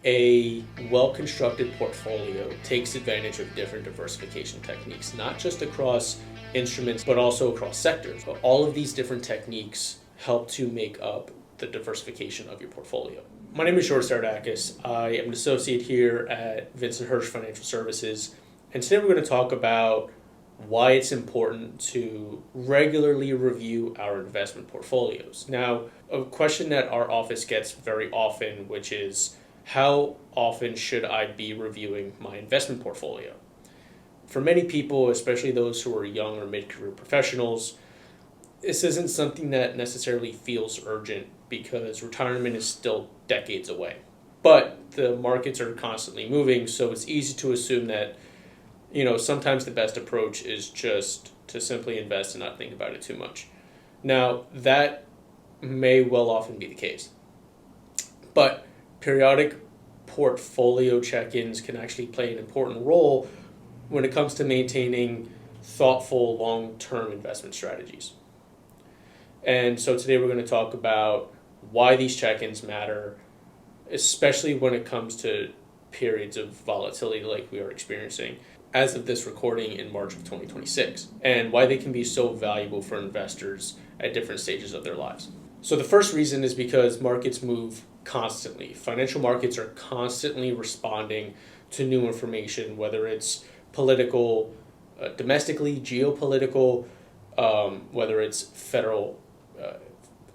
A well-constructed portfolio takes advantage of different diversification techniques, not just across instruments, but also across sectors. But all of these different techniques help to make up the diversification of your portfolio. My name is George Sardakis. I am an associate here at Vincent Hirsch Financial Services, and today we're going to talk about why it's important to regularly review our investment portfolios. Now, a question that our office gets very often, which is, how often should I be reviewing my investment portfolio? For many people, especially those who are young or mid-career professionals, this isn't something that necessarily feels urgent because retirement is still decades away. But the markets are constantly moving, so it's easy to assume that sometimes the best approach is just to simply invest and not think about it too much. Now, that may well often be the case. But periodic portfolio check-ins can actually play an important role when it comes to maintaining thoughtful long-term investment strategies. And so today we're going to talk about why these check-ins matter, especially when it comes to periods of volatility like we are experiencing as of this recording in March of 2026, and why they can be so valuable for investors at different stages of their lives. So the first reason is because markets move constantly. Financial markets are constantly responding to new information, whether it's political, domestically, geopolitical, whether it's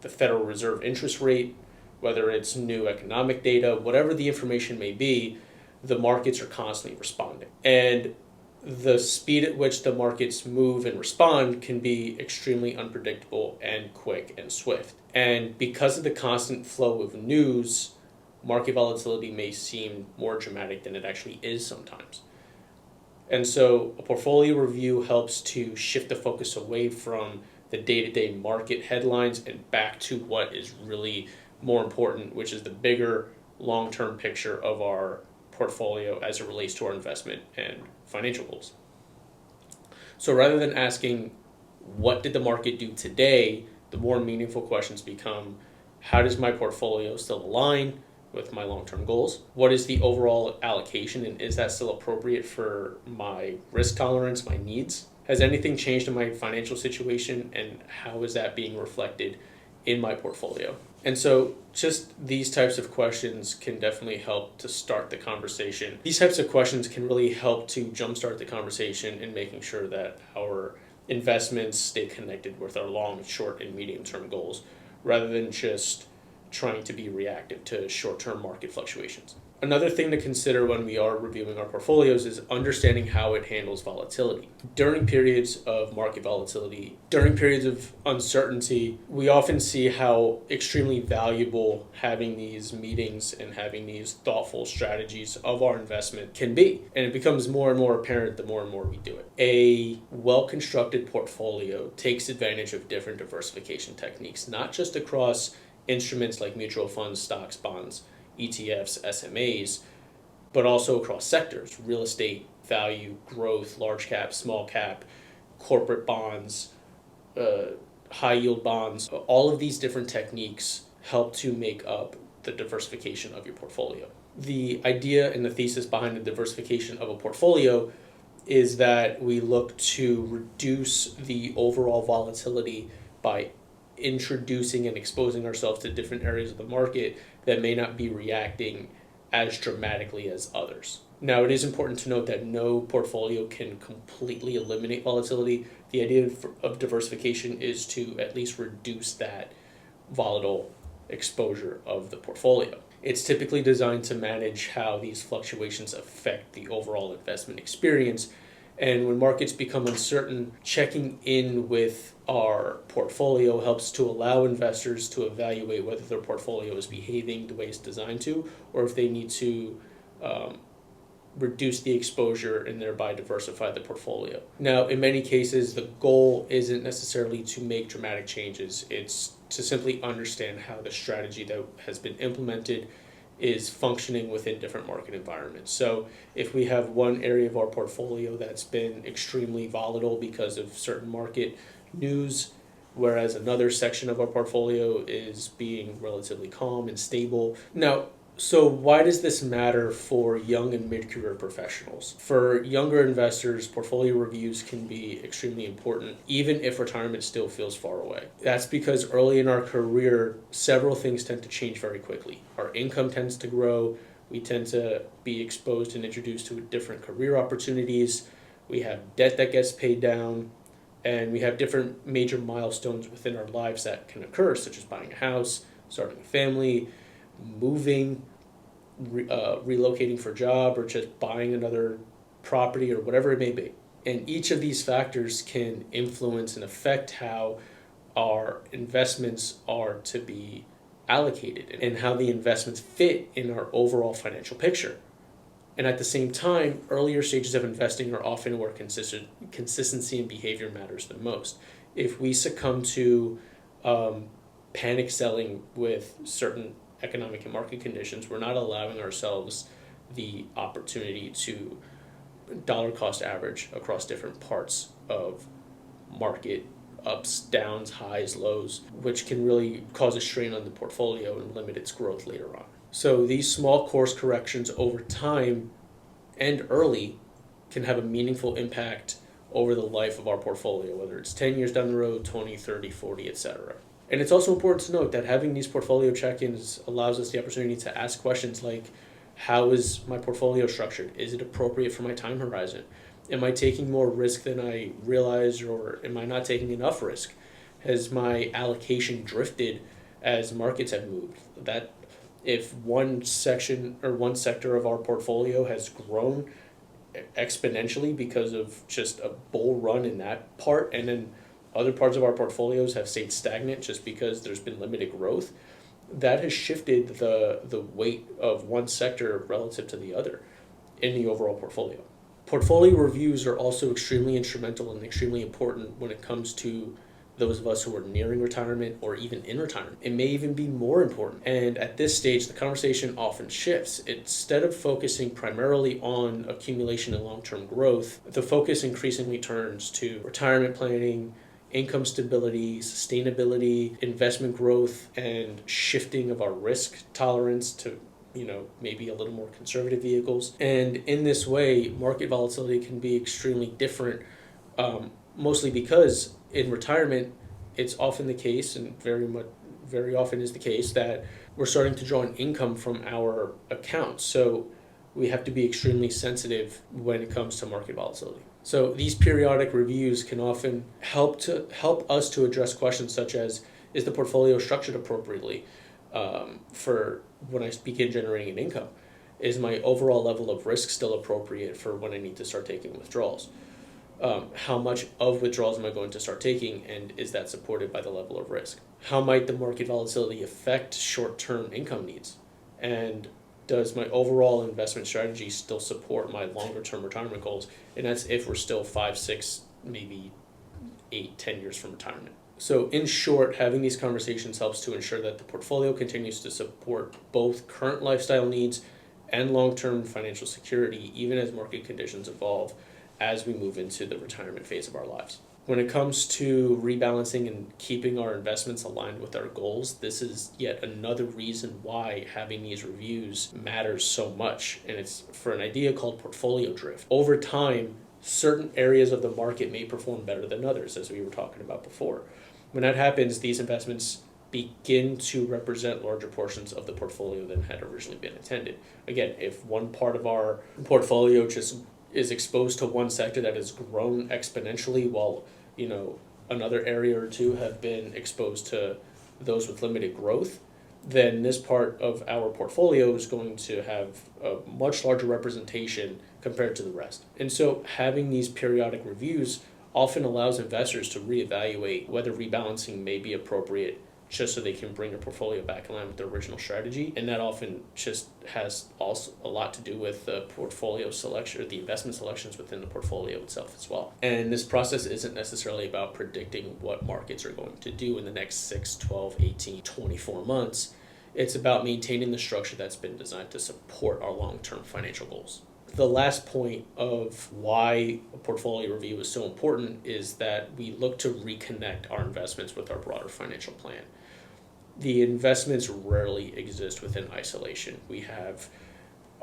the Federal Reserve interest rate, whether it's new economic data, whatever the information may be, the markets are constantly responding. And the speed at which the markets move and respond can be extremely unpredictable and quick and swift. And because of the constant flow of news, market volatility may seem more dramatic than it actually is sometimes. And so a portfolio review helps to shift the focus away from the day-to-day market headlines and back to what is really more important, which is the bigger long-term picture of our portfolio as it relates to our investment and financial goals. So rather than asking, what did the market do today, the more meaningful questions become, how does my portfolio still align with my long-term goals? What is the overall allocation, and is that still appropriate for my risk tolerance, my needs? Has anything changed in my financial situation, and how is that being reflected in my portfolio? And so just these types of questions can definitely help to start the conversation. These types of questions can really help to jumpstart the conversation in making sure that our investments stay connected with our long, short, and medium-term goals, rather than just trying to be reactive to short-term market fluctuations. Another thing to consider when we are reviewing our portfolios is understanding how it handles volatility. During periods of market volatility, during periods of uncertainty, we often see how extremely valuable having these meetings and having these thoughtful strategies of our investment can be. And it becomes more and more apparent the more and more we do it. A well-constructed portfolio takes advantage of different diversification techniques, not just across instruments like mutual funds, stocks, bonds, ETFs, SMAs, but also across sectors: real estate, value, growth, large cap, small cap, corporate bonds, high yield bonds. All of these different techniques help to make up the diversification of your portfolio. The idea and the thesis behind the diversification of a portfolio is that we look to reduce the overall volatility by introducing and exposing ourselves to different areas of the market that may not be reacting as dramatically as others. Now, it is important to note that no portfolio can completely eliminate volatility. The idea of diversification is to at least reduce that volatile exposure of the portfolio. It's typically designed to manage how these fluctuations affect the overall investment experience. And when markets become uncertain, checking in with our portfolio helps to allow investors to evaluate whether their portfolio is behaving the way it's designed to, or if they need to reduce the exposure and thereby diversify the portfolio. Now, in many cases, the goal isn't necessarily to make dramatic changes. It's to simply understand how the strategy that has been implemented is functioning within different market environments. So if we have one area of our portfolio that's been extremely volatile because of certain market news, whereas another section of our portfolio is being relatively calm and stable. Now, So why does this matter for young and mid-career professionals? For younger investors, portfolio reviews can be extremely important, even if retirement still feels far away. That's because early in our career, several things tend to change very quickly. Our income tends to grow, we tend to be exposed and introduced to different career opportunities, we have debt that gets paid down, and we have different major milestones within our lives that can occur, such as buying a house, starting a family, moving, relocating for a job, or just buying another property or whatever it may be. And each of these factors can influence and affect how our investments are to be allocated and how the investments fit in our overall financial picture. And at the same time, earlier stages of investing are often where consistency and behavior matters the most. If we succumb to panic selling with certain economic and market conditions, we're not allowing ourselves the opportunity to dollar cost average across different parts of market, ups, downs, highs, lows, which can really cause a strain on the portfolio and limit its growth later on. So these small course corrections over time and early can have a meaningful impact over the life of our portfolio, whether it's 10 years down the road, 20, 30, 40, etc. And it's also important to note that having these portfolio check-ins allows us the opportunity to ask questions like, how is my portfolio structured? Is it appropriate for my time horizon? Am I taking more risk than I realize, or am I not taking enough risk? Has my allocation drifted as markets have moved? That if one section or one sector of our portfolio has grown exponentially because of just a bull run in that part, and then other parts of our portfolios have stayed stagnant just because there's been limited growth, that has shifted the weight of one sector relative to the other in the overall portfolio. Portfolio reviews are also extremely instrumental and extremely important when it comes to those of us who are nearing retirement or even in retirement. It may even be more important. And at this stage, the conversation often shifts. Instead of focusing primarily on accumulation and long-term growth, the focus increasingly turns to retirement planning, income stability, sustainability, investment growth, and shifting of our risk tolerance to maybe a little more conservative vehicles. And in this way, market volatility can be extremely different, mostly because in retirement, it's often the case, and very often is the case, that we're starting to draw an income from our accounts. So we have to be extremely sensitive when it comes to market volatility. So these periodic reviews can often help us to address questions such as, is the portfolio structured appropriately for when I begin generating an income? Is my overall level of risk still appropriate for when I need to start taking withdrawals? How much of withdrawals am I going to start taking, and is that supported by the level of risk? How might the market volatility affect short-term income needs? And does my overall investment strategy still support my longer-term retirement goals? And that's if we're still 5, 6, maybe 8, 10 years from retirement. So in short, having these conversations helps to ensure that the portfolio continues to support both current lifestyle needs and long-term financial security, even as market conditions evolve as we move into the retirement phase of our lives. When it comes to rebalancing and keeping our investments aligned with our goals, this is yet another reason why having these reviews matters so much, and it's for an idea called portfolio drift. Over time, certain areas of the market may perform better than others, as we were talking about before. When that happens, these investments begin to represent larger portions of the portfolio than had originally been intended. Again, if one part of our portfolio just is exposed to one sector that has grown exponentially while another area or two have been exposed to those with limited growth, then this part of our portfolio is going to have a much larger representation compared to the rest. And so having these periodic reviews often allows investors to reevaluate whether rebalancing may be appropriate, just so they can bring their portfolio back in line with their original strategy. And that often just has also a lot to do with the portfolio selection, or the investment selections within the portfolio itself as well. And this process isn't necessarily about predicting what markets are going to do in the next 6, 12, 18, 24 months. It's about maintaining the structure that's been designed to support our long-term financial goals. The last point of why a portfolio review is so important is that we look to reconnect our investments with our broader financial plan. the investments rarely exist within isolation. We have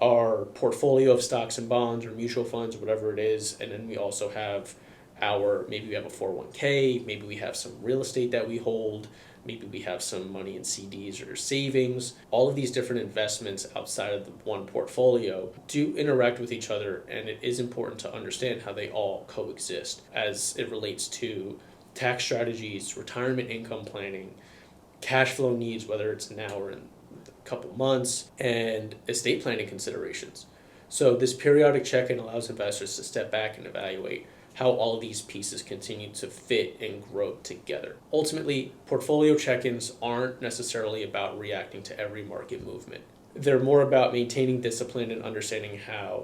our portfolio of stocks and bonds or mutual funds or whatever it is, and then we also have maybe we have a 401k, maybe we have some real estate that we hold, maybe we have some money in CDs or savings. All of these different investments outside of the one portfolio do interact with each other, and it is important to understand how they all coexist as it relates to tax strategies, retirement income planning, cash flow needs, whether it's now or in a couple months, and estate planning considerations. So this periodic check-in allows investors to step back and evaluate how all of these pieces continue to fit and grow together. Ultimately, portfolio check-ins aren't necessarily about reacting to every market movement. They're more about maintaining discipline and understanding how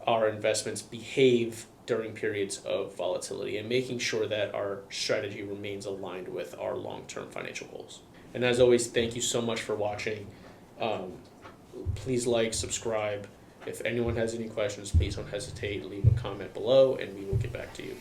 our investments behave during periods of volatility and making sure that our strategy remains aligned with our long-term financial goals. And as always, thank you so much for watching. Please like, subscribe. If anyone has any questions, please don't hesitate. Leave a comment below and we will get back to you.